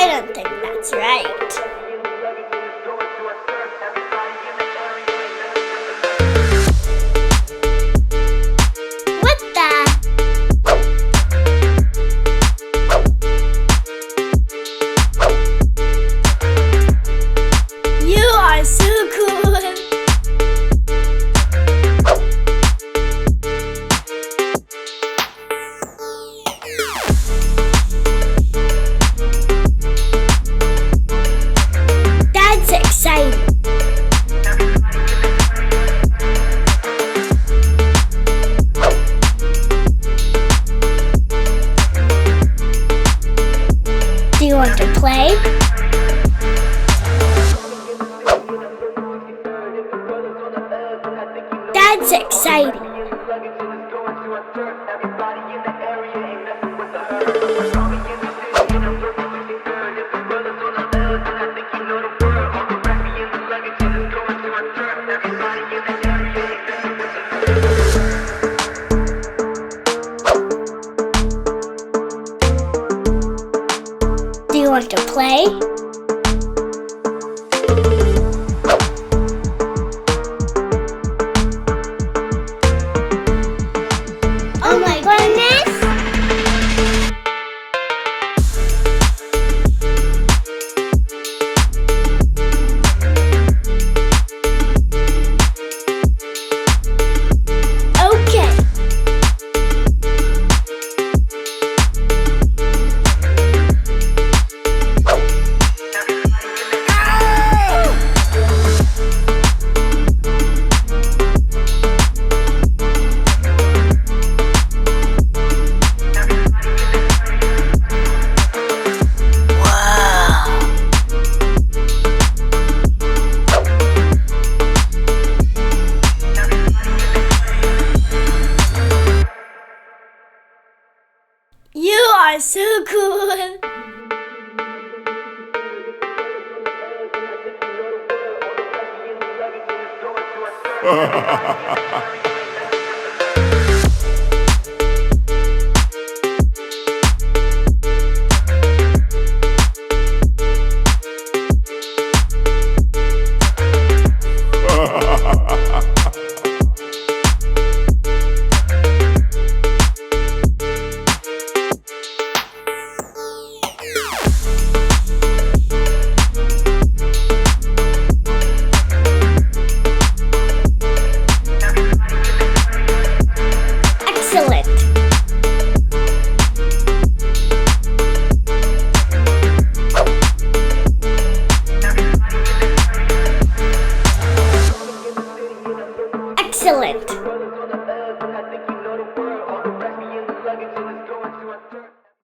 I don't think that's right. What the? You are so cool. That's exciting. Do you want to play? That's exciting. Do you want to play? Oh my goodness! Okay. You are so cool. Ha ha ha ha ha!